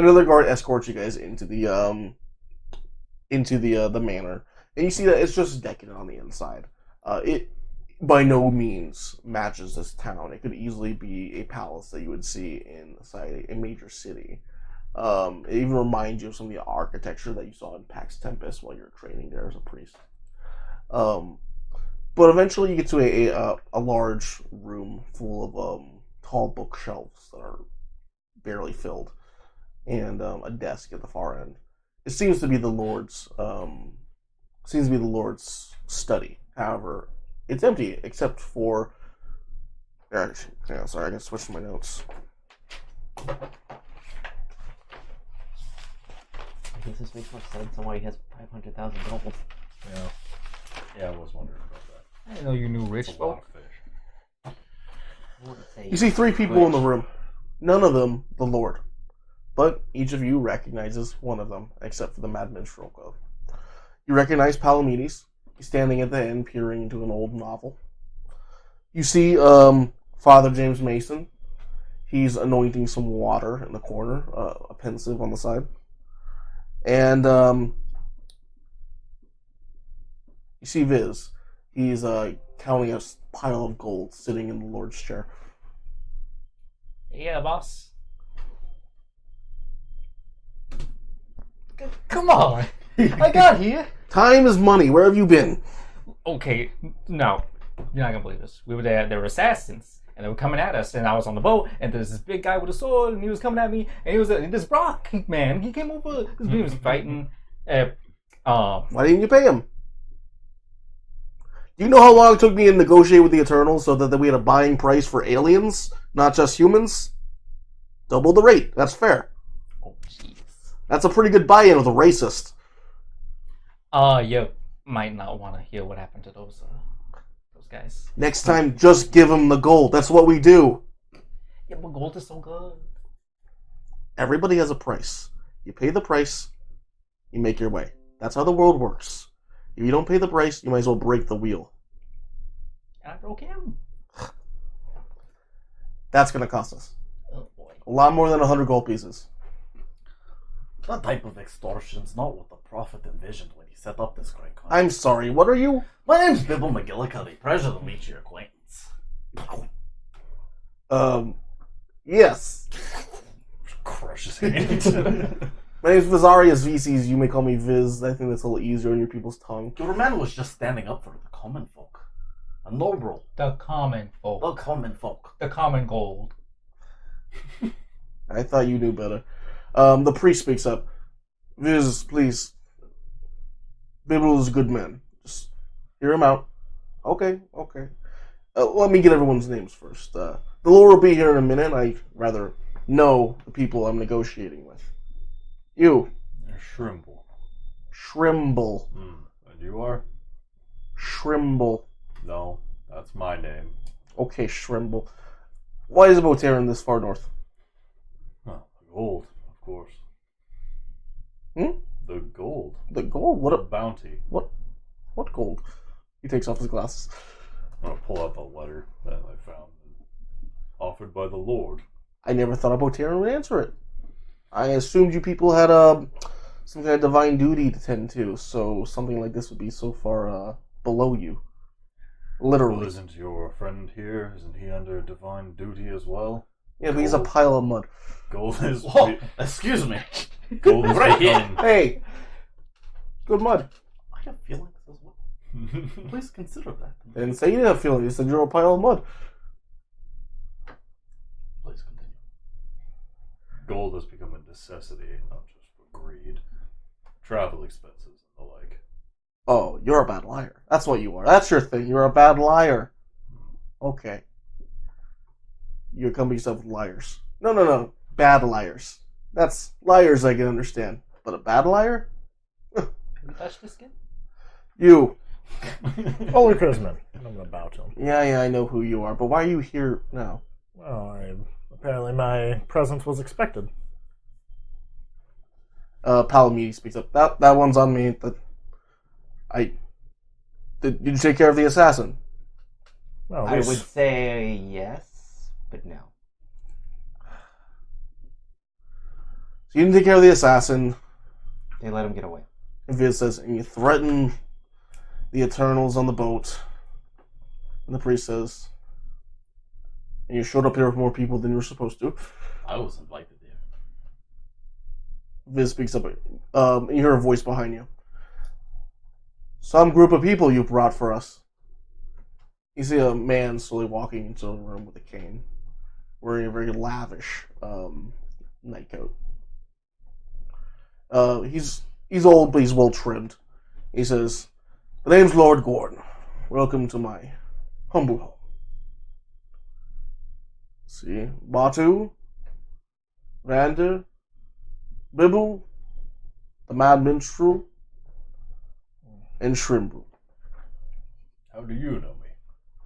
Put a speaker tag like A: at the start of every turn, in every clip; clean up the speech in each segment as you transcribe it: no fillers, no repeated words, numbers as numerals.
A: Another guard escorts you guys into the manor, and you see that it's just decadent on the inside. It by no means matches this town. It could easily be a palace that you would see inside a major city. It even reminds you of some of the architecture that you saw in Pax Tempest while you were training there as a priest. But eventually you get to a large room full of tall bookshelves that are barely filled, and a desk at the far end. It seems to be the Lord's study. However, it's empty except for. Sorry, I can switch my notes.
B: I guess this makes more sense on why he has 500,000 gold.
C: Yeah, I was wondering about that.
D: I didn't know you knew rich
C: It's a lot
D: folk.
C: of fish.
A: You see 3 people in the room. None of them the Lord. But each of you recognizes one of them, except for the Mad Minstrel Cove. You recognize Palomedes. He's standing at the end, peering into an old novel. You see Father James Mason. He's anointing some water in the corner, a pensive on the side. And you see Viz. He's counting a pile of gold sitting in the Lord's chair.
D: Yeah, boss. Come on. I got here.
A: Time is money. Where have you been?
D: Okay, no. You're not gonna believe this. We were there. There were assassins, and they were coming at us. And I was on the boat, and there's this big guy with a sword, and he was coming at me. And he was this Brock man. He came over. He was fighting.
A: Why didn't you pay him? Do you know how long it took me to negotiate with the Eternals so that we had a buying price for aliens, not just humans? Double the rate. That's fair.
D: Oh, jeez.
A: That's a pretty good buy-in with a racist.
D: You might not want to hear what happened to those guys.
A: Next time, just give them the gold. That's what we do.
D: Yeah, but gold is so good.
A: Everybody has a price. You pay the price, you make your way. That's how the world works. If you don't pay the price, you might as well break the wheel.
D: And I broke him.
A: That's going to cost us.
D: Oh, boy.
A: A lot more than 100 gold pieces.
C: That type of extortion's not what the Prophet envisioned when he set up this great country.
A: I'm sorry, what are you?
C: My name's Bibble McGillicuddy. Pleasure to meet your acquaintance.
A: Yes.
C: Crush his hand.
A: My name's Vizarius VCs. You may call me Viz. I think that's a little easier on your people's tongue.
C: Your man was just standing up for the common folk. A noble.
D: The common folk.
C: The common folk.
D: The common gold.
A: I thought you knew better. The priest speaks up. Viz, please. Bibble is a good man. Just hear him out. Okay. Let me get everyone's names first. The Lord will be here in a minute. I'd rather know the people I'm negotiating with. You.
C: Shrimble.
A: Shrimble.
C: And you are?
A: Shrimble.
C: No, that's my name.
A: Okay, Shrimble. Why is Botaran this far north?
C: Well, the gold, of course. The gold.
A: The gold? What
C: The
A: a
C: bounty.
A: What gold? He takes off his glasses.
C: I'm gonna pull out the letter that I found. Offered by the Lord.
A: I never thought Botaran would answer it. I assumed you people had some kind of divine duty to tend to, so something like this would be so far below you. Literally.
C: Well, isn't your friend here? Isn't he under divine duty as well?
A: Yeah, but he's a pile of mud.
C: Gold is...
E: Whoa, excuse me.
C: Gold is
E: Right here.
C: become...
A: Hey! Good mud.
C: I have feelings as well. Please consider that.
A: I didn't say you didn't have feelings. You said you're a pile of mud.
C: Please continue. Gold has become a necessity, not just for greed. Travel expenses and the like.
A: Oh, you're a bad liar. That's what you are. That's your thing. You're a bad liar. Okay. You accompany yourself with liars. No. Bad liars. That's liars I can understand. But a bad liar?
D: Can you touch the skin?
A: You.
E: Holy Christmas. I'm gonna bow to him.
A: Yeah, I know who you are. But why are you here now?
E: Well, apparently my presence was expected.
A: Palomedes speaks up. That one's on me. Did you take care of the assassin?
E: Well,
B: I would say yes, but no.
A: So you didn't take care of the assassin.
B: They let him get away.
A: And Viz says, and you threaten the Eternals on the boat. And the priest says, and you showed up here with more people than you were supposed to.
C: I was invited there.
A: Viz speaks up. You hear a voice behind you. Some group of people you brought for us. You see a man slowly walking into a room with a cane, wearing a very lavish nightcoat. He's old, but he's well trimmed. He says, "The name's Lord Gordon. Welcome to my humble home." See, Batu, Vander, Bibble, the Mad Minstrel, and Shrimbu.
C: How do you know me?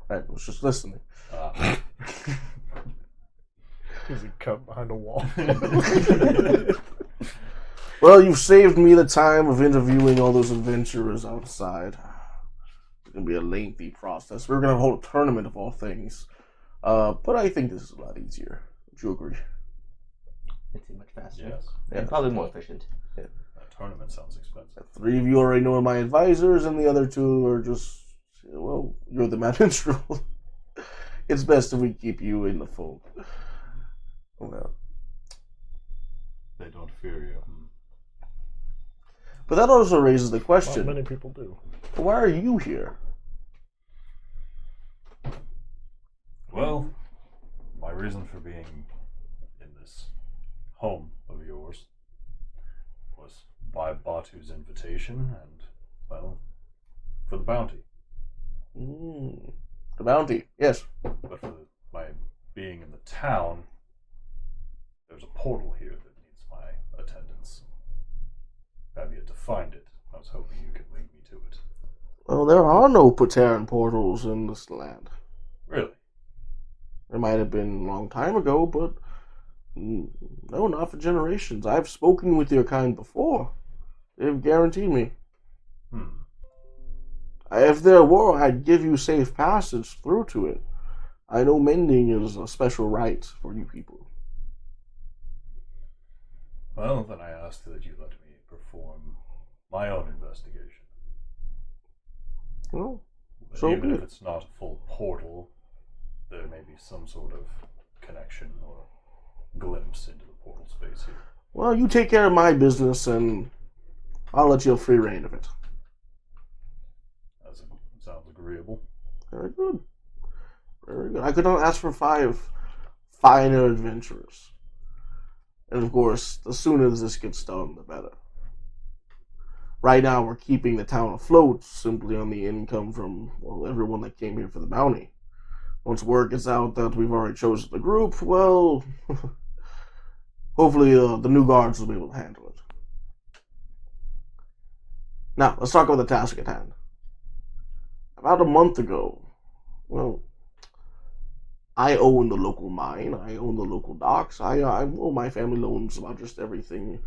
A: I was just listening.
E: Is he cut behind a wall?
A: Well, you've saved me the time of interviewing all those adventurers outside. It's going to be a lengthy process. We're going to hold a tournament of all things. But I think this is a lot easier. Would you agree?
B: It'd be much faster.
C: Yes.
B: And probably more efficient.
C: That tournament sounds expensive.
A: 3 of you already know my advisors, and the other 2 are just, well, you're the Mad Minstrel. It's best if we keep you in the fold. Well,
C: They don't fear you.
A: but that also raises the
E: Not
A: question,
E: many people do.
A: why are you here?
C: Well, my reason for being in this home of yours was by Batu's invitation and, well, for the bounty.
A: The bounty, yes.
C: But for my being in the town, there's a portal here that needs my attendance. I've yet to find it. I was hoping you could link me to it.
A: Well, there are no Pateran portals in this land.
C: Really?
A: There might have been a long time ago, but no, not for generations. I've spoken with your kind before. They've guaranteed me. If there were, I'd give you safe passage through to it. I know mending is a special right for you people.
C: Well, then I ask that you let me perform my own investigation.
A: Well, so
C: even
A: be
C: if
A: it.
C: it's not a full portal, there may be some sort of connection or glimpse into the portal space here.
A: Well, you take care of my business, and I'll let you have free reign of it.
C: That sounds agreeable.
A: Very good. Very good. I could not ask for 5 finer adventurers. And of course, the sooner this gets done, the better. Right now, we're keeping the town afloat simply on the income from, well, everyone that came here for the bounty. Once word gets out that we've already chosen the group, well, hopefully the new guards will be able to handle it. Now, let's talk about the task at hand. About a month ago, well, I own the local mine, I own the local docks, well, my family owns about just everything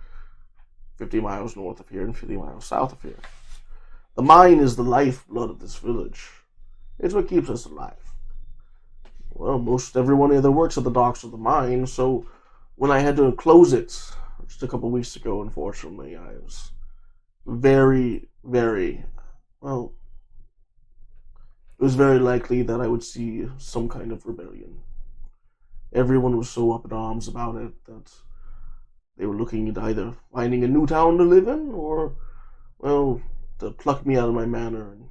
A: 50 miles north of here and 50 miles south of here. The mine is the lifeblood of this village. It's what keeps us alive. Well, most everyone either works at the docks or the mine, so when I had to close it just a couple weeks ago, unfortunately, I was very, very, well, it was very likely that I would see some kind of rebellion. Everyone was so up in arms about it that they were looking at either finding a new town to live in or, well, to pluck me out of my manor and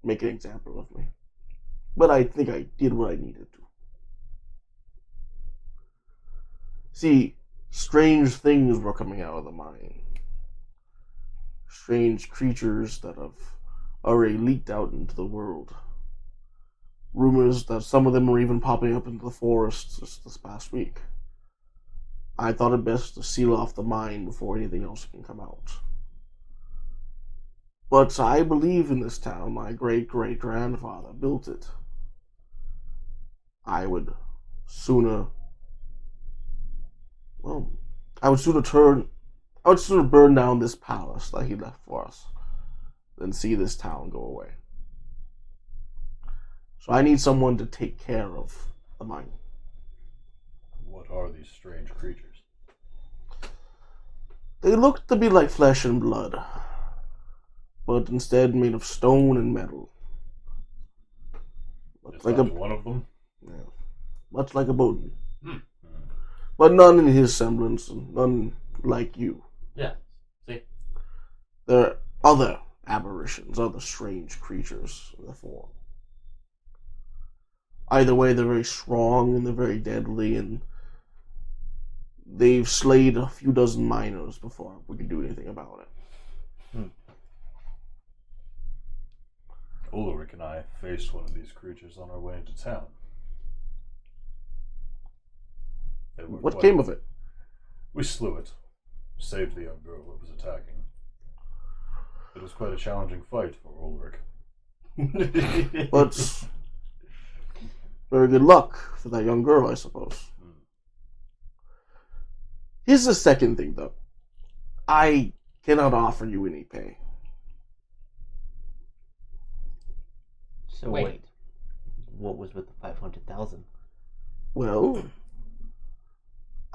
A: make an example of me. But I think I did what I needed to. See, strange things were coming out of the mine. Strange creatures that have already leaked out into the world. Rumors that some of them were even popping up into the forest just this past week. I thought it best to seal off the mine before anything else can come out. But I believe in this town. My great-great-grandfather built it. I would sooner burn down this palace that he left for us than see this town go away. So I need someone to take care of the mine.
C: What are these strange creatures?
A: They looked to be like flesh and blood, but instead made of stone and metal.
C: Is
A: Like
C: that
A: a
C: one of them?
A: yeah, much like a Bodhi,
F: Hmm.
A: but none in his semblance, and none like you.
F: Yeah. See?
A: There are other aberrations, other strange creatures in the form. Either way, they're very strong and they're very deadly, and they've slayed a few dozen miners before we could do anything about it.
C: Ulrich and I faced one of these creatures on our way into town. They were
A: What
C: quite-
A: came of it?
C: We slew it. Saved the young girl that was attacking. It was quite a challenging fight for Ulrich.
A: But very good luck for that young girl, I suppose. Here's the second thing, though. I cannot offer you any pay.
B: So
D: Wait.
B: wait. What was with the 500,000?
A: Well,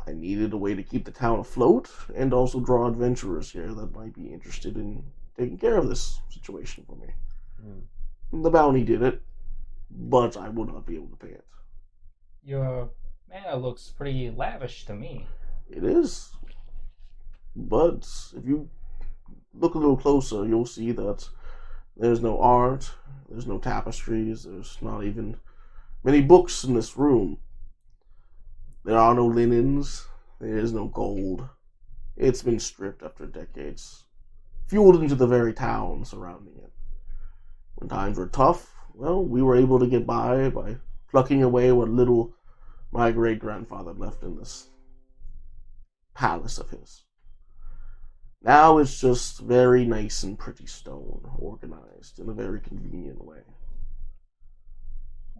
A: I needed a way to keep the town afloat and also draw adventurers here that might be interested in taking care of this situation for me. The bounty did it, but I will not be able to pay it.
D: Your manor looks pretty lavish to me.
A: It is. But if you look a little closer, you'll see that there's no art, there's no tapestries, there's not even many books in this room. There are no linens, there is no gold. It's been stripped after decades, fueled into the very town surrounding it. When times were tough, well, we were able to get by plucking away what little my great-grandfather left in this palace of his. Now it's just very nice and pretty stone, organized in a very convenient way.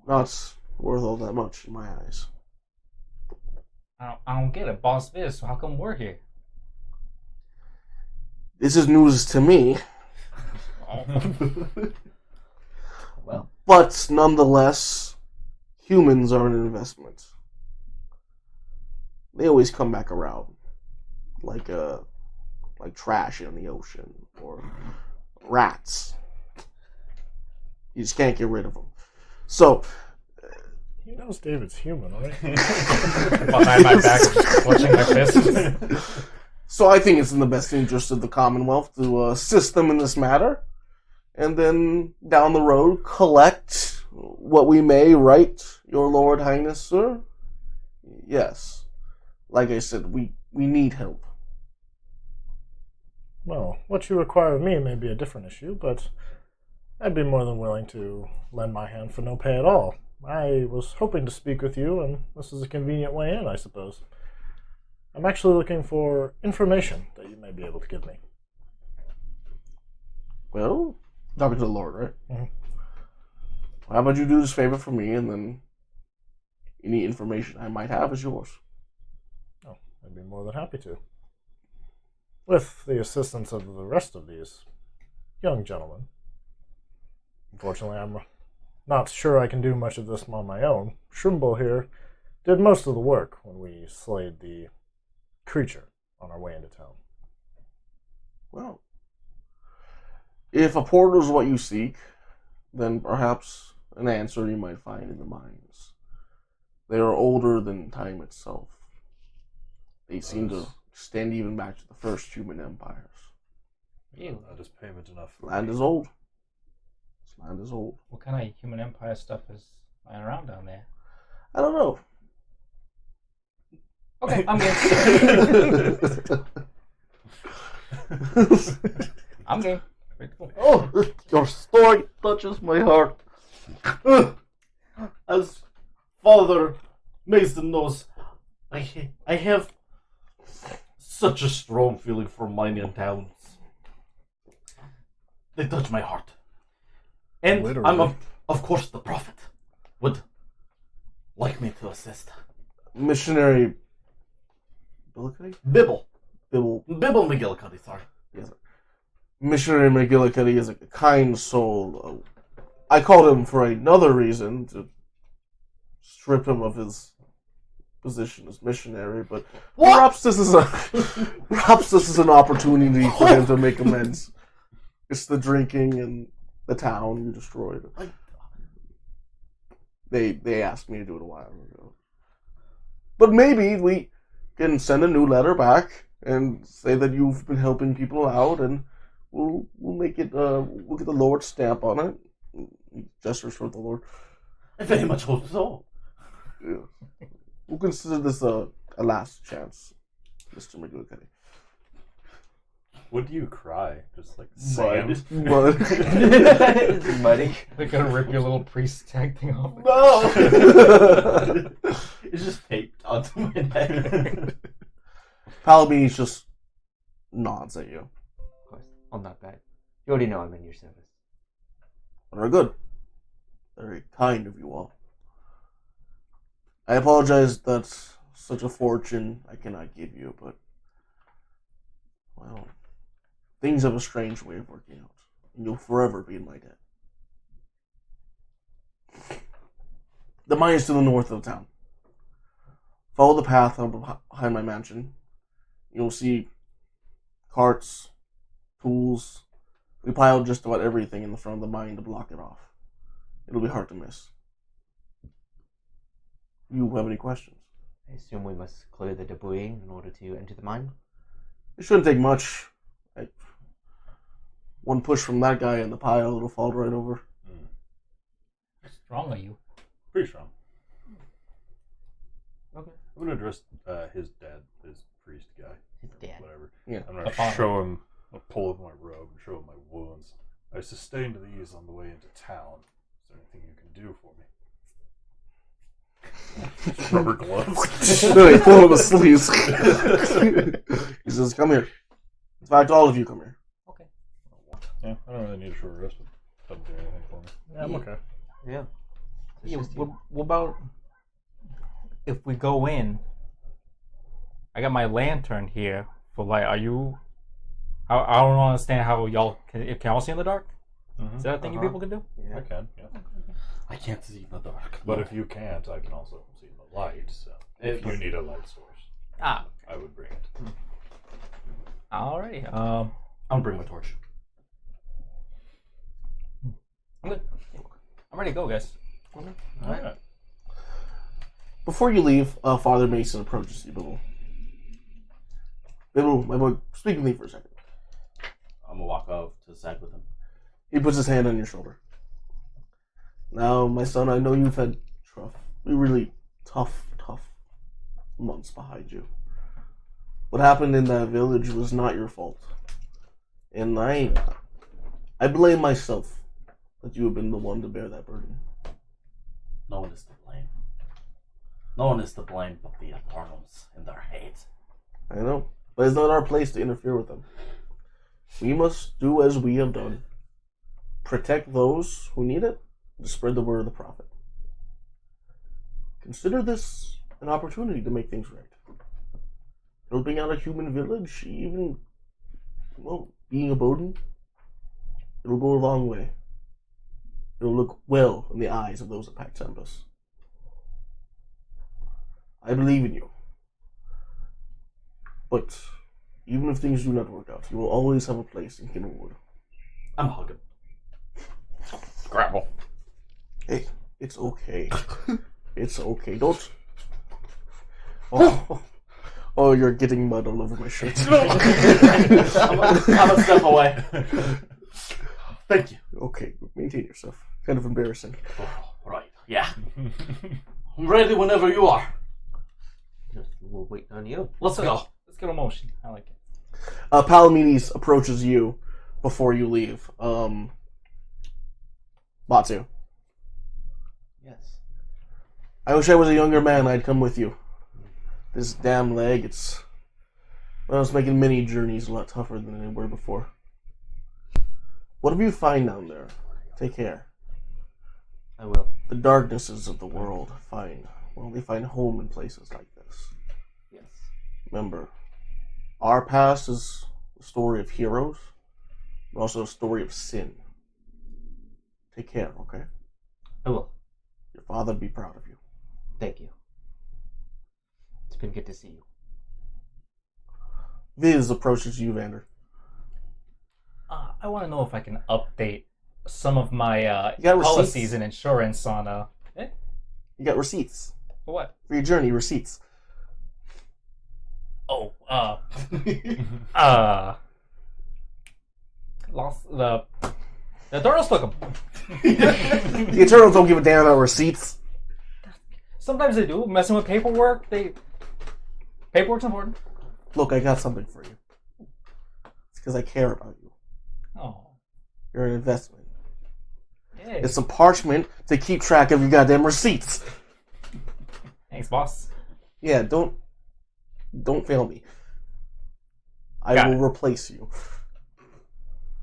A: Not worth all that much in my eyes.
D: I don't get it. Boss Viz, so how come we're here?
A: This is news to me,
B: Well,
A: but nonetheless, humans are an investment. They always come back around, like trash in the ocean or rats. You just can't get rid of them. So,
E: He knows David's human, right?
D: Behind my back, clutching my fist.
A: so I think it's in the best interest of the Commonwealth to assist them in this matter, and then down the road collect what we may, right, Your Lord Highness, sir? Yes. Like I said, we need help.
E: Well, what you require of me may be a different issue, but I'd be more than willing to lend my hand for no pay at all. I was hoping to speak with you, and this is a convenient way in, I suppose. I'm actually looking for information that you may be able to give me.
A: Well, talking to the Lord, right?
E: Mhm.
A: How about you do this favor for me, and then any information I might have is yours.
E: Oh, I'd be more than happy to. With the assistance of the rest of these young gentlemen. Unfortunately, I'm not sure I can do much of this on my own. Shrimble here did most of the work when we slayed the creature on our way into town.
A: Well, if a portal is what you seek, then perhaps an answer you might find in the mines. They are older than time itself. They seem to extend even back to the first human empires.
D: Really?
C: That is payment enough. For
A: Land
C: me.
A: is old. This land is old.
D: What kind of human empire stuff is lying around down there?
A: I don't know.
D: Okay, I'm game. I'm game. Very cool.
A: Oh, your story touches my heart. As Father Mason knows, I have such a strong feeling for mining towns. They touch my heart. And
E: Literally.
A: of course, the prophet would like me to assist. Missionary Bibble McGillicuddy, sorry. Yes, sir. Missionary McGillicuddy is a kind soul. I called him for another reason, to strip him of his position as missionary, but perhaps this is an opportunity for him to make amends. It's the drinking and the town you destroyed. They asked me to do it a while ago. But maybe we can send a new letter back and say that you've been helping people out, and we'll make it. We'll get the Lord's stamp on it. He gestures toward the Lord.
F: I very much hope so.
A: Yeah. We'll consider this a last chance, Mr. McGillicuddy.
C: What do you cry? Just like
F: Mud.
C: sand?
A: But
F: It's muddy.
D: They're gonna rip your little priest tag thing off.
F: No! It's just taped onto my neck.
A: Palamedes just nods at you.
B: Of course, I'll not back. You already know I'm in your service.
A: Very good. Very kind of you all. I apologize that's such a fortune I cannot give you, but, well, things have a strange way of working out, and you'll forever be in my debt. The mine is to the north of town. Follow the path up behind my mansion. You'll see carts, tools. We piled just about everything in the front of the mine to block it off. It'll be hard to miss. You have any questions?
B: I assume we must clear the debris in order to enter the mine?
A: It shouldn't take much. One push from that guy in the pile, it'll fall right over.
D: How strong are you?
C: Pretty strong.
B: Okay.
C: I'm gonna address his dad, his priest guy.
B: His dad.
C: Whatever.
A: Yeah.
C: I'm
D: The
C: gonna
D: father.
C: show him, I'll pull up my robe and show him my wounds. I sustained these on the way into town. Is there anything you can do for me? Rubber gloves.
A: No, he pulled up his sleeves. He says, come here. In fact, all of you come here.
D: Okay.
C: Yeah, I don't really need a short rest, but doesn't do anything for me.
E: Yeah, I'm okay.
B: Yeah. It's
D: Yeah,
B: just
D: what about if we go in? I got my lantern here for light. Are you? I don't understand how y'all can y'all see in the dark? Is that a thing you people can do?
C: I can, yeah.
F: I can't see in the dark.
C: But if you can't, I can also see the light, so if you need a light source,
D: Ah,
C: I would bring it.
D: alrighty.
F: I'll bring my torch.
D: I'm good. I'm ready to go, guys.
C: Alright.
A: Before you leave, Father Mason approaches you, Bibble. Bibble, my boy, speak with me for a second.
F: I'm gonna walk off to the side with him.
A: He puts his hand on your shoulder. Now, my son, I know you've had really tough months behind you. What happened in that village was not your fault. And I blame myself that you have been the one to bear that burden.
F: No one is to blame. No one is to blame but the Eternals and their hate.
A: I know, but it's not our place to interfere with them. We must do as we have done. Protect those who need it, to spread the word of the prophet. Consider this an opportunity to make things right. Helping out a human village, even, well, being a Bodin, it'll go a long way. It'll look well in the eyes of those at Pax Tempus. I believe in you. But even if things do not work out, you will always have a place in Kindlewood.
F: I'm hugging.
C: Grapple.
A: Hey, it's okay. It's okay. Don't. Oh, you're getting mud all over my shirt.
F: I'm a step away. Thank you.
A: Okay, maintain yourself. Kind of embarrassing.
F: Oh, right. Yeah. I'm ready whenever you are.
B: We'll wait on you.
F: Let's go.
D: Let's get a motion. I like it.
A: Palamedes approaches you before you leave. Matsu.
B: Yes.
A: I wish I was a younger man. I'd come with you. This damn leg, it's making many journeys a lot tougher than they were before. Whatever you find down there, take care.
B: I will.
A: The darknesses of the world they find home in places like this.
B: Yes.
A: Remember, our past is a story of heroes, but also a story of sin. Take care, okay?
B: I will.
A: Your father'd be proud of you.
B: Thank you.
D: couldn't get to see you.
A: Viz approaches you, Vander.
D: I want to know if I can update some of my
A: You got
D: policies
A: receipts?
D: and insurance on
A: You got receipts
D: for what?
A: for your journey. Receipts.
D: Oh, lost the turtles took them.
A: The Eternals don't give a damn about receipts.
D: Sometimes they do. Messing with paperwork, paperwork's important.
A: Look, I got something for you. It's because I care about you.
D: Oh,
A: You're an investment.
D: yeah.
A: It's some parchment to keep track of your goddamn receipts.
D: Thanks, boss.
A: Yeah, don't fail me. I
D: Got
A: will replace you.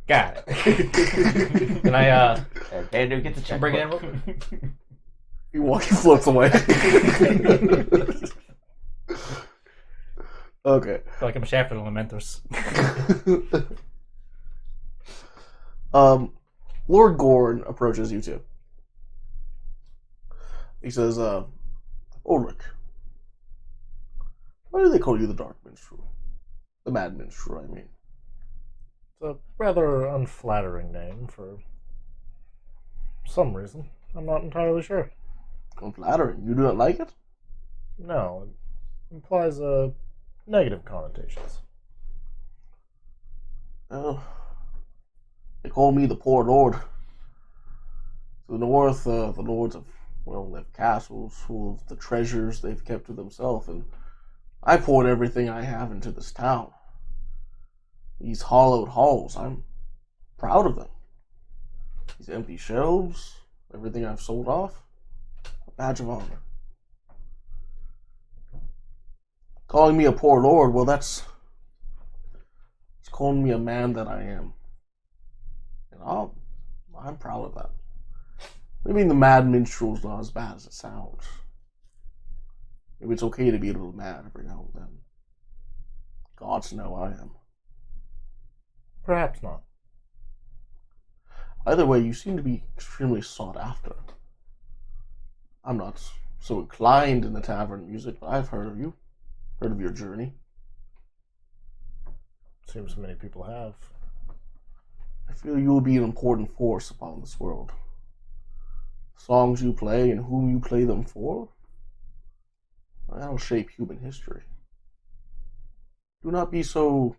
D: Got it. Can I
B: Vander gets a check.
D: bring it in real quick?
A: He floats away. Okay.
D: I feel like I'm a shaft of the Lamentors.
A: Lord Gorn approaches you two. He says, Ulrich, why do they call you the Dark Minstrel? The Mad Minstrel, I mean.
E: It's a rather unflattering name for some reason. I'm not entirely sure.
A: Unflattering. You do not like it?
E: No, it implies negative connotations.
A: Well, they call me the Poor Lord. To the north, the lords of, well, they have castles full of the treasures they've kept to themselves, and I poured everything I have into this town. These hollowed halls, I'm proud of them. These empty shelves, everything I've sold off, a badge of honor. Calling me a poor lord, well, it's calling me a man that I am. And I'm proud of that. Maybe the mad minstrel's not as bad as it sounds. Maybe it's okay to be a little mad every now and then. Gods know I am.
E: Perhaps not.
A: Either way, you seem to be extremely sought after. I'm not so inclined in the tavern music, but I've heard of you. Heard of your journey.
E: Seems many people have.
A: I feel you will be an important force upon this world. Songs you play and whom you play them for, that'll shape human history. Do not be so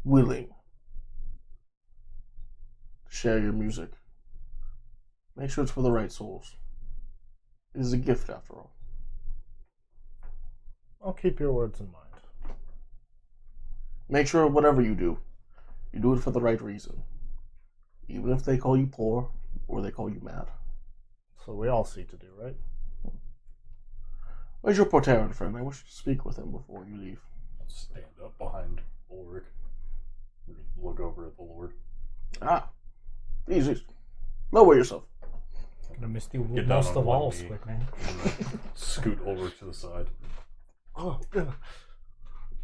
A: willing to share your music. Make sure it's for the right souls. It is a gift, after all.
E: I'll keep your words in mind.
A: Make sure whatever you do it for the right reason. Even if they call you poor or they call you mad.
E: So we all seek to do, right?
A: Where's your Portaran friend? I wish to speak with him before you leave.
C: I'll stand up behind Ulrich. Look over at the Lord.
A: Ah, easy. Lower yourself.
D: Gonna miss you
C: Get down
D: most
C: on
D: of
C: one
D: all,
C: knee.
D: Squid Man.
C: Scoot Ulrich to the side.
A: Oh, yeah.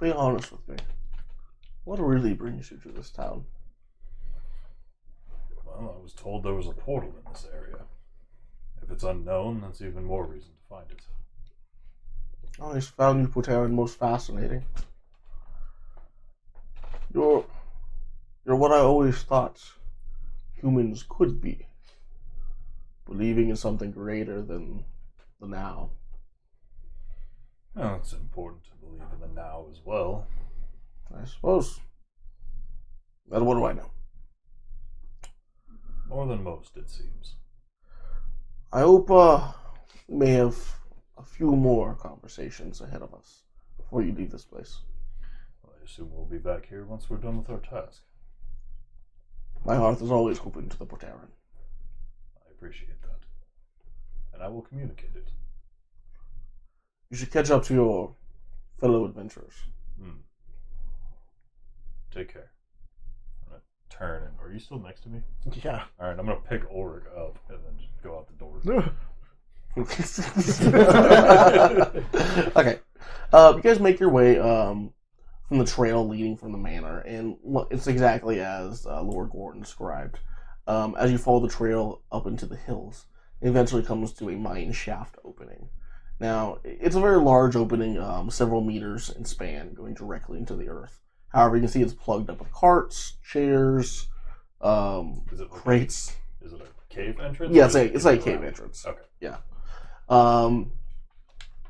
A: Be honest with me. What really brings you to this town?
C: Well, I was told there was a portal in this area. If it's unknown, that's even more reason to find it.
A: I always found you Portaran most fascinating. You're what I always thought humans could be. Believing in something greater than the now.
C: Well, it's important to believe in the now as well.
A: I suppose. But what do I know?
C: More than most, it seems.
A: I hope we may have a few more conversations ahead of us before you leave this place.
C: Well, I assume we'll be back here once we're done with our task.
A: My heart is always open to the Portaran.
C: I appreciate that. And I will communicate it.
A: You should catch up to your fellow adventurers.
C: Take care. I'm gonna turn and... Are you still next to me?
E: Yeah.
C: Alright, I'm gonna pick Ulrich up and then just go out the door.
A: Okay. You guys make your way from the trail leading from the manor, and it's exactly as Lord Gordon described. As you follow the trail up into the hills, it eventually comes to a mine shaft opening. Now, it's a very large opening, several meters in span, going directly into the earth. However, you can see it's plugged up with carts, chairs,
C: Is it
A: crates.
C: Is it a cave entrance?
A: Yeah,
C: or
A: it's
C: is it
A: like a cave
C: around?
A: entrance.
C: Okay.
A: Yeah.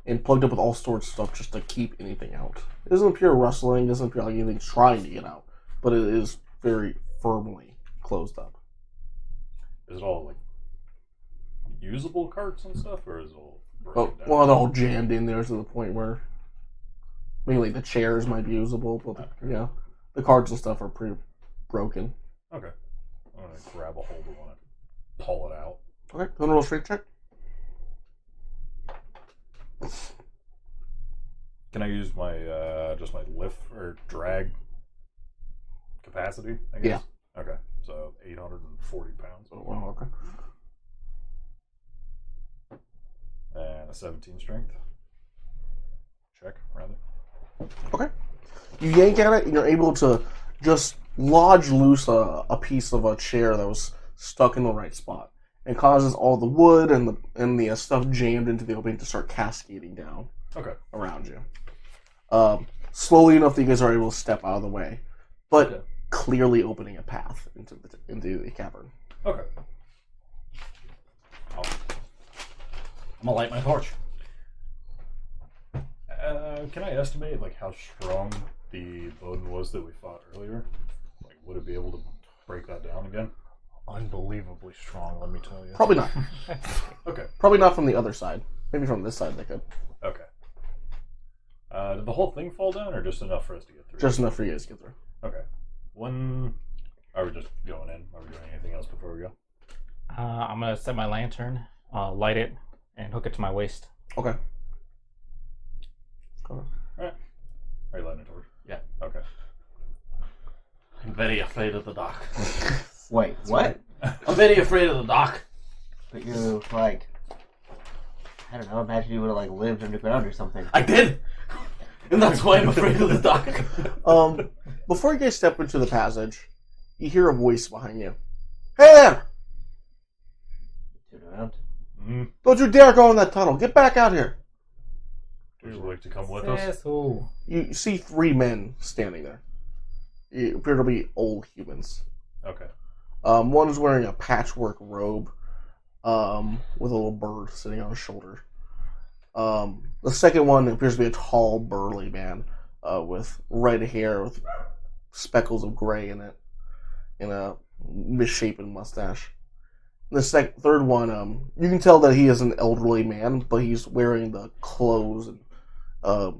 A: And plugged up with all sorts of stuff just to keep anything out. It doesn't appear rustling, doesn't appear like anything's trying to get out, but it is very firmly closed up.
C: Is it all like usable carts and stuff, or is it all
A: Oh,
C: broken down?
A: well, they're all jammed in there to the point where mainly the chairs might be usable, but yeah, the carts and stuff are pretty broken.
C: Okay. I'm gonna grab a hold of one and pull it out.
A: Okay, go to roll strength check.
C: Can I use my just my lift or drag capacity? I guess. Yeah. Okay. So 840 pounds.
A: Oh, wow, okay.
C: And a 17 strength. Check, rather.
A: Okay. You yank at it, and you're able to just lodge loose a piece of a chair that was stuck in the right spot, and causes all the wood and the stuff jammed into the opening to start cascading down
C: Okay.
A: around you. Slowly enough that you guys are able to step out of the way, but
C: Okay.
A: clearly opening a path into the cavern.
C: Okay.
F: I'm gonna light my torch.
C: Can I estimate like how strong the Bowden was that we fought earlier? Like, would it be able to break that down again?
E: Unbelievably strong, let me tell you.
A: Probably not.
C: Okay.
A: Probably not from the other side. Maybe from this side they could.
C: Okay. Did the whole thing fall down, or just enough for us to get through?
A: Just enough for you guys to get through.
C: Okay. When are we just going in? Are we doing anything else before we go?
D: I'm gonna set my lantern, light it, and hook it to my waist.
A: Okay.
C: Alright. Are you lighting a torch?
F: Yeah.
C: Okay.
F: I'm very afraid of the dark.
B: Wait, what?
F: I'm very afraid of the dark.
B: But you, like, I don't know, imagine you would have, like, lived underground or something.
F: I did! And that's why I'm afraid of the dark.
A: Before you guys step into the passage, you hear a voice behind you. Hey there!
B: Turn around.
C: Mm-hmm.
A: Don't you dare go in that tunnel. Get back out here.
C: Would you like to come with us?
D: Says who?
A: You see 3 men standing there. You appear to be old humans.
C: Okay.
A: One is wearing a patchwork robe with a little bird sitting on his shoulder. The second one appears to be a tall, burly man with red hair with speckles of gray in it and a misshapen mustache. The third one, you can tell that he is an elderly man, but he's wearing the clothes and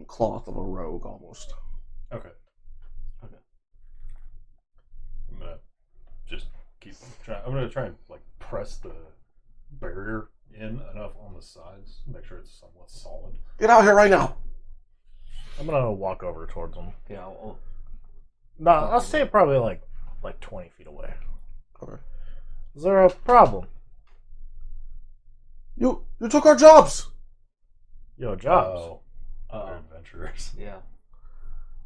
A: cloth of a rogue almost.
C: Okay. Okay. I'm gonna just keep trying. I'm gonna try and like press the barrier in enough on the sides, make sure it's somewhat solid.
A: Get out here right now.
E: I'm gonna walk over towards them.
B: Yeah,
E: No, I'll stay probably like 20 feet away.
A: Okay.
E: Is there a problem?
A: You took our jobs.
E: Yo, jobs.
C: Oh, we're adventurers.
B: yeah.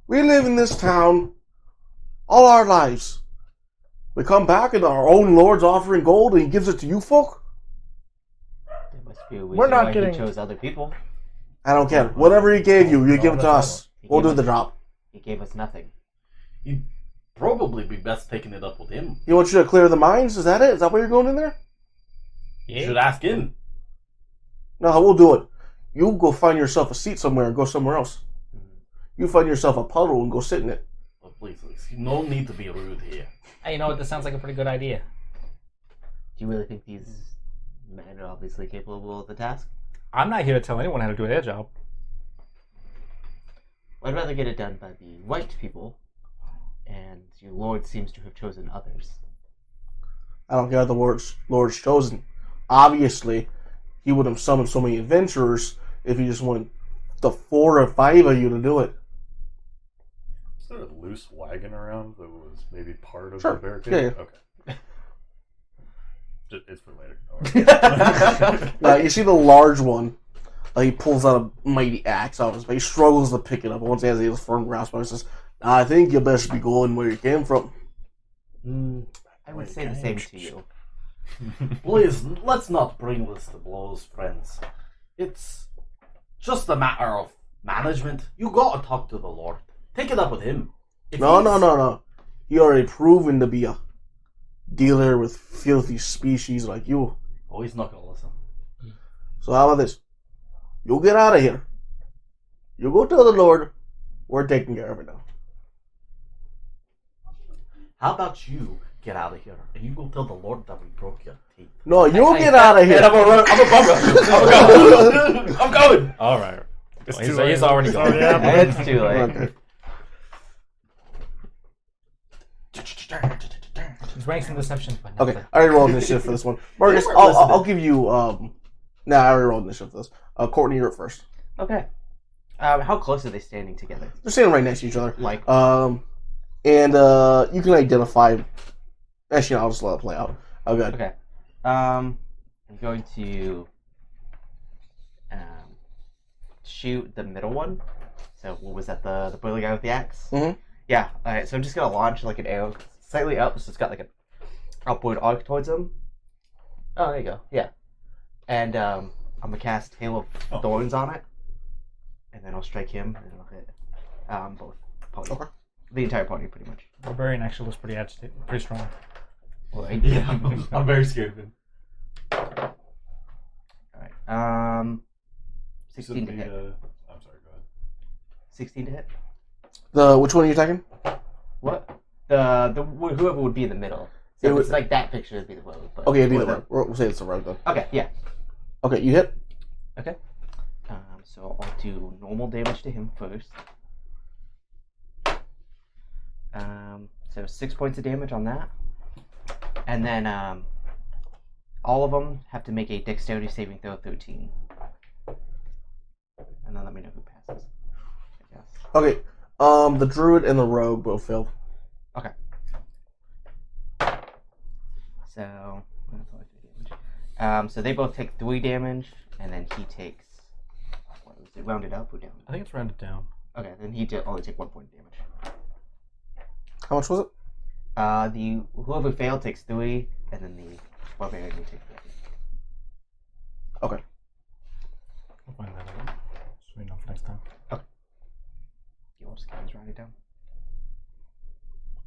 A: We live in this town all our lives. We come back and our own lord's offering gold and he gives it to you folk?
B: There must be a
E: We're
B: reason
E: not
B: why
E: getting-
B: he chose other people.
A: I don't care. Whatever he gave you, you give it to us.
B: He
A: We'll
B: gave
A: do the
B: us-
A: job.
B: He gave us nothing.
F: You'd probably be best taking it up with him.
A: He wants you to clear the mines? Is that it? Is that why you're going in there?
F: You should ask him.
A: No, we'll do it. You go find yourself a seat somewhere and go somewhere else. You find yourself a puddle and go sit in it.
F: But please, no need to be rude here.
D: Hey, you know what? This sounds like a pretty good idea.
B: Do you really think these men are obviously capable of the task?
D: I'm not here to tell anyone how to do their job.
B: I'd rather get it done by the white people, and your lord seems to have chosen others.
A: I don't care if the Lord's chosen. Obviously, he would have summoned so many adventurers if he just wanted the 4 or 5 of you to do it.
C: Is there a loose wagon around that was maybe part of
A: Sure.
C: the barricade?
A: Yeah.
C: Okay. It's for later.
A: Now, you see the large one. He pulls out a mighty axe out of his face. He struggles to pick it up. Once he has a firm grasp on it, he says, I think you best be going where you came from.
B: I would say the same to you.
F: Please, let's not bring this to blows, friends. It's just a matter of management. You gotta talk to the Lord. Take it up with him. If
A: No.
F: he's-
A: He already proven to be a dealer with filthy species like you.
F: Oh, he's not gonna listen.
A: So how about this? You get out of here. You go tell the Lord we're taking care of it now.
F: How about you get out of here and you go tell the Lord that we broke your teeth?
A: No, you get out of here.
F: And I'm going. I'm going.
D: All right.
E: It's
D: Well,
E: too
D: he's,
E: late.
D: he's already
E: It's
D: gone.
E: already happened.
B: It's too late.
A: Okay.
D: He's ranks in deception. But
A: Okay, I already rolled initiative for this one. Marcus, I'll give you. Nah, I already rolled initiative for this. Courtney, you're up first.
B: Okay. How close are they standing together?
A: They're standing right next to each other.
B: Like,
A: And you can identify. Actually, I'll just let it play out. Oh, good.
B: okay. I'm going to shoot the middle one. So what was that? The burly guy with the axe?
A: Mhm.
B: Yeah. All right. So I'm just gonna launch like an arrow slightly up, so it's got like an upward arc towards him. Oh, there you go. Yeah. And I'm gonna cast Hail of Thorns on it, and then I'll strike him, and I'll hit both parties.
A: Okay.
B: The entire party, pretty much.
D: Barbarian actually was pretty agitated, pretty strong.
B: Right.
C: Yeah, I'm very scared of him.
B: All right. 16 to
C: Should
B: hit.
C: be, I'm sorry, go ahead.
B: 16 to hit.
A: Which one are you attacking?
B: What? The whoever would be in the middle. So
A: It
B: if
A: would-
B: it's like that picture, it'd be the rogue. But
A: Okay, it'd be the
B: whatever.
A: rogue. We'll say it's the rogue then.
B: Okay, yeah.
A: Okay, you hit.
B: Okay. So I'll do normal damage to him first. So 6 points of damage on that, and then all of them have to make a dexterity saving throw of 13. And then let me know who passes. I guess.
A: Okay. The druid and the rogue both failed.
B: Okay. So, that's only 3 damage. So they both take 3 damage, and then he takes. What was it? Rounded up or down?
D: I think it's rounded down.
B: Okay, then he did only take 1 point of damage.
A: How much was it?
B: The whoever failed takes 3, and then the barbarian will take 3.
A: Okay.
D: I'll find that out. So we know for next time.
B: You want to just round it down?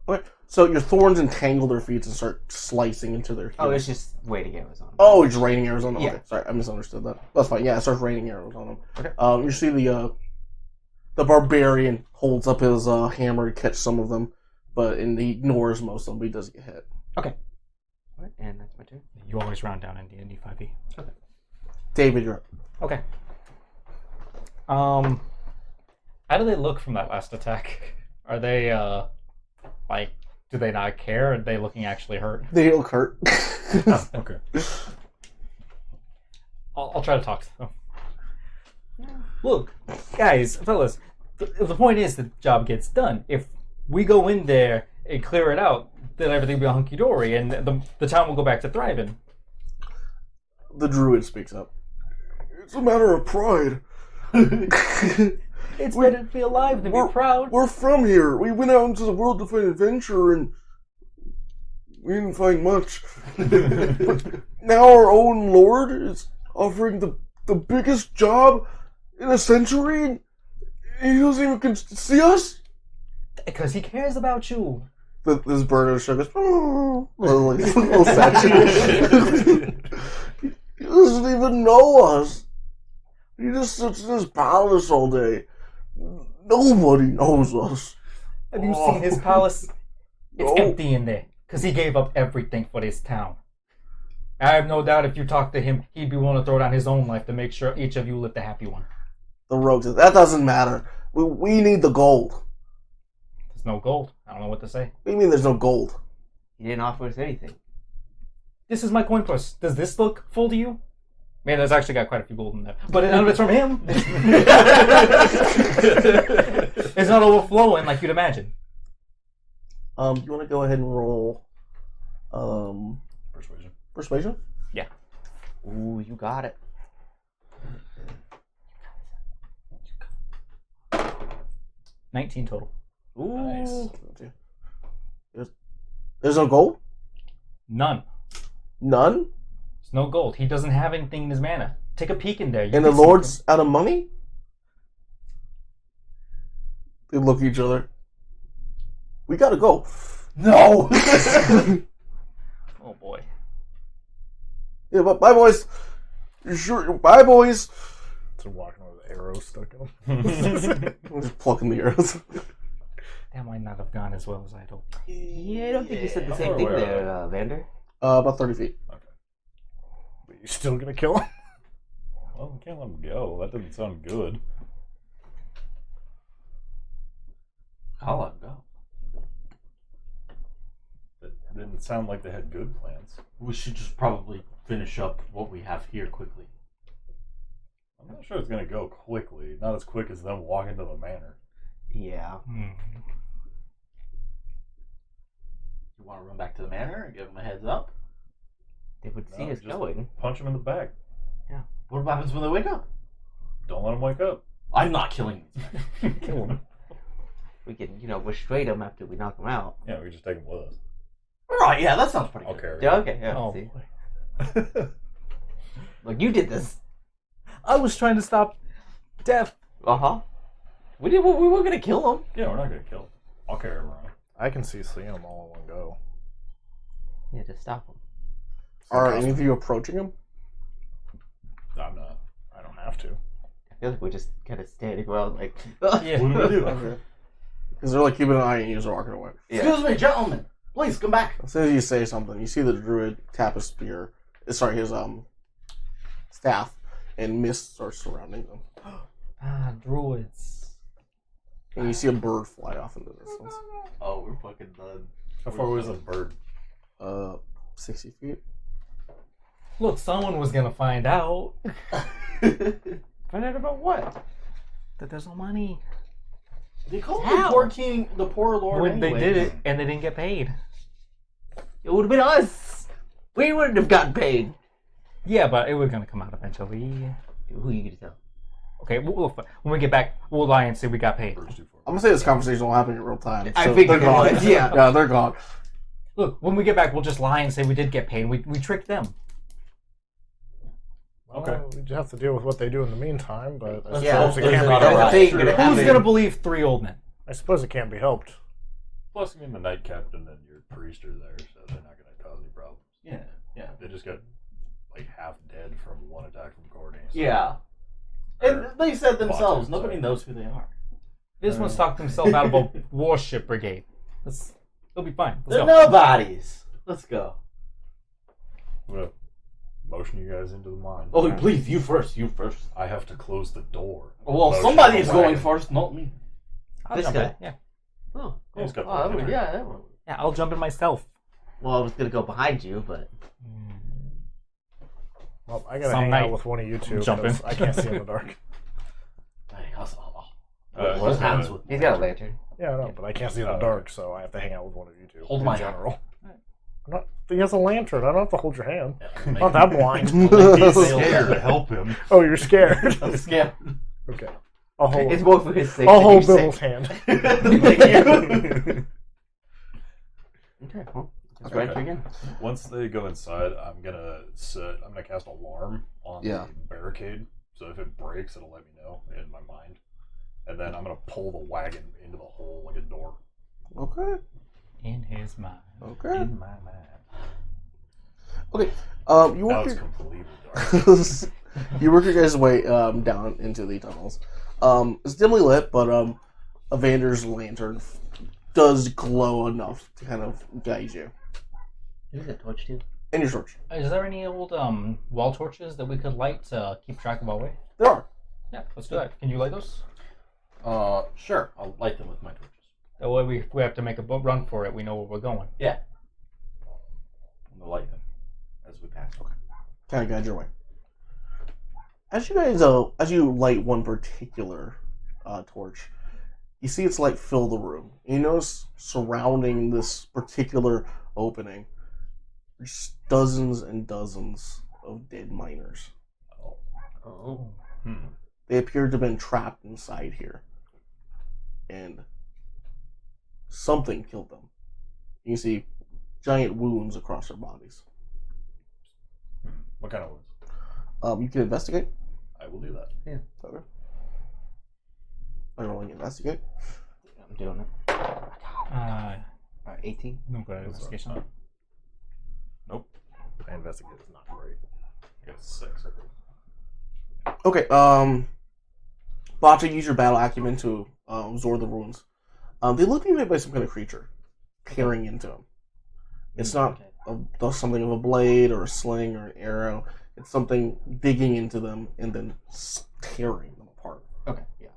A: Okay. So your thorns entangle their feet and start slicing into their.
B: Oh,
A: heels.
B: it's just waiting arrows on him.
A: Oh, it's raining arrows on them.
B: Yeah.
A: Okay, sorry, I misunderstood that. That's fine. Yeah, it starts raining arrows on them.
B: Okay.
A: You see the barbarian holds up his hammer to catch some of them, but he ignores most of them. But he does get hit.
B: Alright, and that's my turn.
D: You always round down in D&D 5e.
A: David, you're up.
D: Okay. How do they look from that last attack? Are they like? Do they not care? Are they looking actually hurt?
A: They look hurt.
C: Okay.
D: I'll try to talk to them. Look, guys, fellas, the point is the job gets done. If we go in there and clear it out, then everything will be hunky-dory, and the town will go back to thriving.
A: The druid speaks up. It's a matter of pride.
D: It's better to be alive than be proud.
A: We're from here. We went out into the world to find adventure, and we didn't find much. But now our own lord is offering the biggest job in a century, and he doesn't even see us.
D: Because he cares about you.
A: This bird of sugar, little statue. He doesn't even know us. He just sits in his palace all day. Nobody knows us.
D: Have you seen his palace? It's
A: No.
D: empty in there. Because he gave up everything for this town. I have no doubt if you talk to him, he'd be willing to throw down his own life to make sure each of you lived a happy one.
A: The rogue says, that doesn't matter. We need the gold.
D: There's no gold. I don't know what to say.
A: What do you mean there's no gold?
B: He didn't offer us anything.
D: This is my coin purse. Does this look full to you? Man, there's actually got quite a few gold in there. But none of it's from him. It's not overflowing like you'd imagine.
A: You want to go ahead and roll
C: Persuasion.
A: persuasion?
B: Ooh, you got it.
D: 19 total.
B: Ooh.
C: Nice.
A: There's no gold?
D: None.
A: None?
D: There's no gold. He doesn't have anything in his mana. Take a peek in there. You
A: And the
D: can see
A: Lord's out of money? They look at each other. We gotta go.
F: No!
D: Oh boy.
A: Yeah, but bye, boys. You sure? Bye, boys.
E: So walking with arrows stuck in them.
A: I'm just plucking the arrows.
D: That might not have gone as well as I'd hoped.
B: Yeah, I don't think you said the
C: How
B: same
C: far
B: thing
C: away are
B: there, Vander.
A: About 30 feet.
E: But you still gonna kill him?
C: Well, we can't let him go. That doesn't sound good.
F: I'll let him go.
C: That didn't sound like they had good plans.
F: We should just probably finish up what we have here quickly.
C: I'm not sure it's gonna go quickly. Not as quick as them walking to the manor.
B: Yeah.
F: You want to run back to the manor and give them a heads up?
B: They would see
C: No,
B: us
C: just
B: going.
C: punch him in the back.
F: What happens when they wake up?
C: Don't let him wake up.
F: I'm not killing these men.
B: Kill them. We can, restrain them after we knock them out.
C: Yeah, we can just take him with us.
F: Right, yeah, that sounds pretty
C: I'll
F: good.
C: carry
B: Yeah,
C: him.
B: okay, yeah.
D: Oh,
B: See?
D: boy.
B: Look, you did this.
D: I was trying to stop death.
B: Uh-huh. We weren't gonna kill them.
C: Yeah, we're not gonna kill him. I'll carry him around.
E: I can see seeing them all in one go.
B: Yeah, to stop them.
A: Are any of you approaching him?
C: I'm not.
E: I don't have to.
B: I feel like we're just kind of standing around like...
D: Yeah.
C: What do we do?
A: Okay. Because they're like keeping an eye on you as they're walking away.
F: Excuse me, gentlemen. Please come back.
A: As soon as you say something, you see the druid tap his spear. Sorry, his staff, and mist starts surrounding them.
D: Ah, druids.
A: And you see a bird fly off into the distance.
F: Oh, we're fucking done.
C: How far away is the bird?
A: 60 feet.
D: Look, someone was gonna find out.
B: Find out about what?
D: That there's no money.
F: They called
B: How?
F: the poor king, the poor lord.
D: When they
F: anyways.
D: did it and they didn't get paid.
B: It would have been us. We wouldn't have gotten paid.
D: Yeah, but it was gonna come out eventually.
B: Who are you gonna tell?
D: Okay, when we get back, we'll lie and say we got paid.
C: Bird's too far.
A: I'm gonna say this conversation will happen in real time.
B: I
A: so
B: figured
A: they're
B: it
A: gone.
B: would, yeah.
A: Yeah, they're gone.
D: Look, when we get back, we'll just lie and say we did get paid. We tricked them.
C: Okay.
E: Well, we just have to deal with what they do in the meantime, but I
B: Yeah,
E: suppose it
F: there's
E: can't be
F: not a
E: helped.
F: right.
B: They ain't
F: True.
B: gonna have
D: Who's
B: it.
D: gonna believe three old men?
E: I suppose it can't be helped.
C: Plus, I mean, the knight captain and your priest are there, so they're not gonna cause any problems.
F: Yeah, yeah.
C: They just got like half dead from one attack from Courtney. So.
F: Yeah. And they said themselves,
C: Boston,
F: nobody
C: sorry.
F: knows who they are.
D: This one's talked himself out of a warship brigade. It'll be fine. Let's
F: They're
D: go.
F: nobodies. Let's go.
C: I'm gonna motion you guys into the mine.
F: Oh, please, you first. You first.
C: I have to close the door.
F: Well,
C: Motion
F: somebody is
C: the
F: going
C: wagon.
F: first, not me.
D: I'll
B: This
D: jump
B: guy?
D: in. Yeah.
B: Oh,
C: Yeah, he's got
B: oh, that
C: the
B: would- yeah, that would-
D: Yeah, I'll jump in myself.
B: Well, I was gonna go behind you, but
E: Well, I gotta
D: Some
E: hang
D: night.
E: out with one of you two.
D: Jump in.
E: because I can't see in the dark.
F: Hey, how's
C: What
F: what hands with me?
B: he's got a lantern.
E: Yeah, I know, but I can't see in the dark, so I have to hang out with one of you two.
F: Hold
E: in
F: my hand.
E: general. I'm not, he has a lantern. I don't have to hold your hand. I'm
F: Make
E: not that blind.
C: He's scared to help him.
E: Oh, you're scared.
F: I'm scared.
E: Okay. I'll hold.
B: It's more for his sake.
E: I'll
B: than
E: hold
B: your
E: Bill's
B: sake.
E: hand.
F: Thank you.
B: Okay, well, let's
C: Okay.
B: run through again.
C: Once they go inside, I'm gonna cast alarm on
A: Yeah.
C: the barricade. So if it breaks, it'll let me know in my mind. And then I'm gonna pull the wagon into the hole like a door.
A: Okay.
D: In his mind.
A: Okay.
C: In my mind.
A: Okay. You
C: Now
A: work
C: it's
A: your
C: completely dark.
A: you work your guys' way down into the tunnels. It's dimly lit, but Evander's lantern does glow enough to kind of guide you.
B: Use that torch too.
A: And your torch.
D: Is there any old wall torches that we could light to keep track of our way?
A: There are.
D: Yeah, let's do that. Can you light those?
F: Sure. I'll light them with my torches.
D: That way, if we have to make a run for it, we know where we're going.
F: Yeah. I'll light them as we pass. Okay.
A: Kind of guide your way. As you guys, as you light one particular torch, you see its light fill the room. You notice surrounding this particular opening, there's dozens and dozens of dead miners.
B: Oh.
A: They appear to have been trapped inside here. And something killed them. You can see giant wounds across their bodies.
C: What kind of wounds?
A: You can investigate.
C: I will do that.
A: Okay. I'm rolling investigate.
B: I'm doing it. 18.
D: No good at investigation.
E: My investigate is not great.
C: I got 6, I think.
A: Okay, Bata, use your battle acumen to absorb the runes. They look to be made by some kind of creature tearing into them. It's not something of a blade or a sling or an arrow. It's something digging into them and then tearing them apart.
B: Okay, yeah.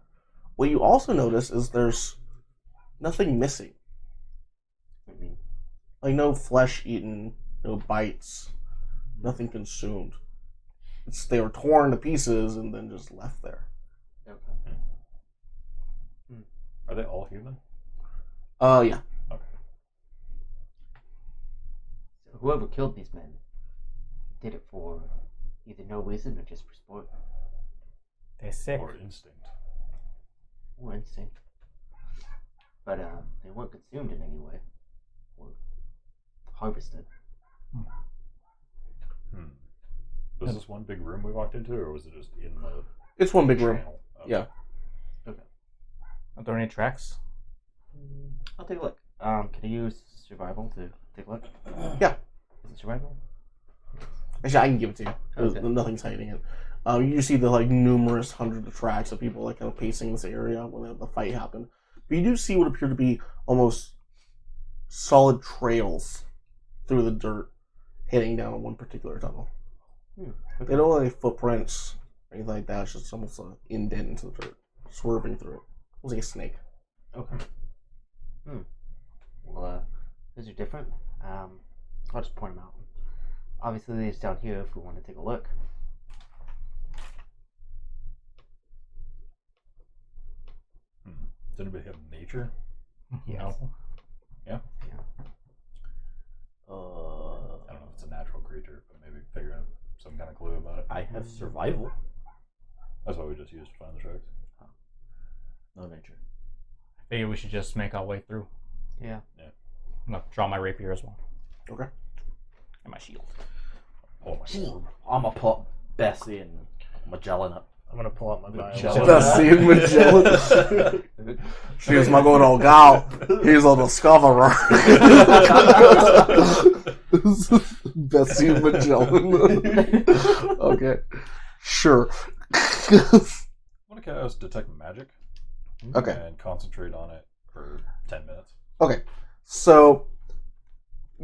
A: What you also notice is there's nothing missing.
B: What do you mean?
A: Like no flesh eaten, no bites, nothing consumed. They were torn to pieces and then just left there.
B: Okay.
C: Are they all human?
A: Yeah.
C: Okay.
B: So whoever killed these men did it for either no reason or just for sport
D: They're sick.
C: Or instinct?
B: or instinct. But they weren't consumed in any way or harvested.
C: Was this one big room we walked into, or was it just in the
A: It's one big room.
C: channel? Okay.
A: Yeah.
D: Are there any tracks?
B: I'll take a look. Can I use survival to take a look?
A: Yeah.
B: Is it survival?
A: Actually, I can give it to you.
B: Okay.
A: Nothing's hiding it. You see the numerous hundreds of tracks of people kind of pacing this area when the fight happened. But you do see what appear to be almost solid trails through the dirt, heading down one particular tunnel. They don't have any footprints or anything like that. It's just almost an indent into the dirt, swerving through it. Almost like a snake.
B: Okay. Well, those are different. I'll just point them out. Obviously, these down here if we want to take a look.
C: Does anybody have nature?
B: Yes.
C: Yeah?
F: Uh,
C: I don't know if it's a natural creature, but maybe figure out some kind of clue about it.
F: I have survival.
C: That's what we just used to find the tracks.
F: No nature.
D: I figure we should just make our way through.
B: Yeah.
D: I'm gonna draw my rapier as well.
A: Okay.
D: And my shield.
C: Oh my god.
F: I'm gonna put Bessie and Magellan up.
E: I'm gonna pull out my bio.
F: Magellan.
A: Bessie and Magellan. She is my good old gal. He's a discoverer. Bessie and Magellan. Okay. Sure.
C: I want to cast Detect Magic.
A: Okay.
C: And concentrate on it for 10 minutes.
A: Okay. So,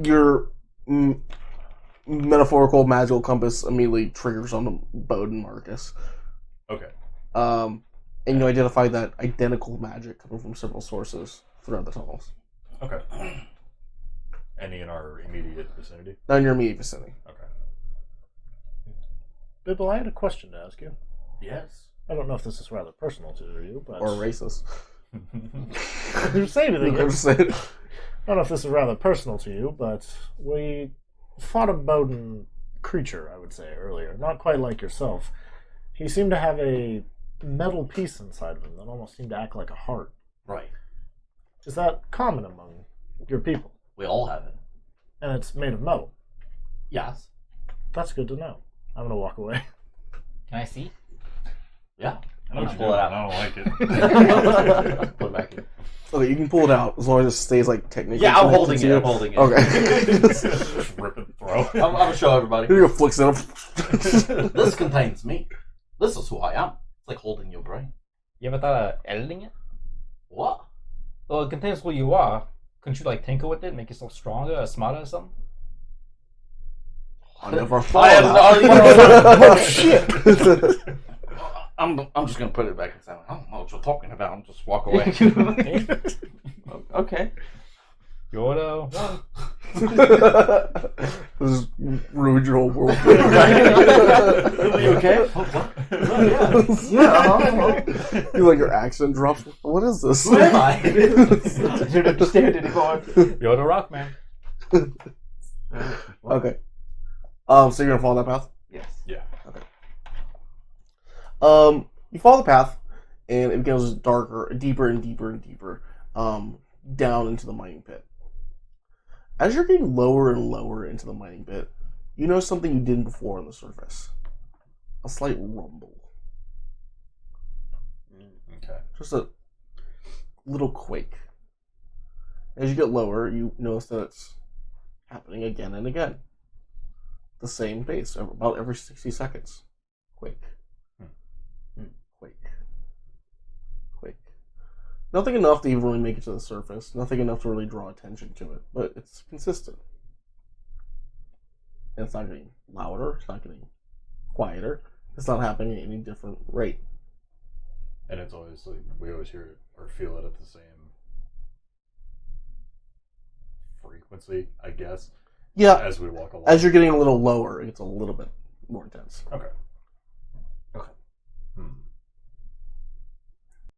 A: your metaphorical magical compass immediately triggers on the Bowden Marcus.
C: Okay.
A: And you identify that identical magic coming from several sources throughout the tunnels.
C: Okay. Any in our immediate vicinity?
A: Not in your immediate vicinity.
C: Okay.
E: Bibble, I had a question to ask you.
F: Yes.
E: I don't know if this is rather personal to you, but
A: Or racist.
E: You're saying anything.
A: I'm just saying.
E: I don't know if this is rather personal to you, but we fought a Bowden creature, I would say, earlier. Not quite like yourself. He seemed to have a metal piece inside of him that almost seemed to act like a heart.
F: Right.
E: Is that common among your people?
F: We all have it.
E: And it's made of metal.
F: Yes.
E: That's good to know. I'm going to walk away.
D: Can I see?
F: Yeah.
C: I know what
F: Pull
C: you're
F: it
C: doing.
F: out.
C: I don't like it.
F: Put it back in.
A: Okay, you can pull it out as long as it stays technically.
F: Yeah, I'm
A: connected
F: holding
A: to
F: it.
A: you.
F: I'm holding it.
A: Okay.
C: Just rip and throw.
F: I'm gonna show everybody.
A: Here you go, flicks it up.
F: This contains me. This is who I am. It's like holding your brain.
D: You ever thought of editing it?
F: What?
D: Well, it contains who you are. Couldn't you tinker with it, make yourself stronger or smarter or something?
A: I never thought
F: I
A: of
F: have
A: that.
F: no
A: Oh, shit.
F: I'm just gonna put it back and say, I don't know what you're talking about. I'm just walk away.
B: Okay.
D: You're the one.
A: This ruined your whole world.
F: Are you okay?
A: You like your accent drops. What is this?
F: Who am I?
B: I don't understand anymore.
D: You're the rock man.
A: Okay. So you're gonna follow that path?
B: Yes.
C: Yeah.
A: You follow the path, and it goes darker, deeper and deeper and deeper, down into the mining pit. As you're getting lower and lower into the mining pit, you know something you didn't before on the surface. A slight rumble.
C: Okay.
A: Just a little quake. As you get lower, you notice that it's happening again and again. The same pace, about every 60 seconds. Quake. Quake. Quake. Nothing enough to even really make it to the surface. Nothing enough to really draw attention to it. But it's consistent. And it's not getting louder. It's not getting quieter. It's not happening at any different rate.
C: And it's always like we always hear it or feel it at the same frequency, I guess.
A: Yeah.
C: As we walk along.
A: As you're getting a little lower, it gets a little bit more intense.
C: Okay.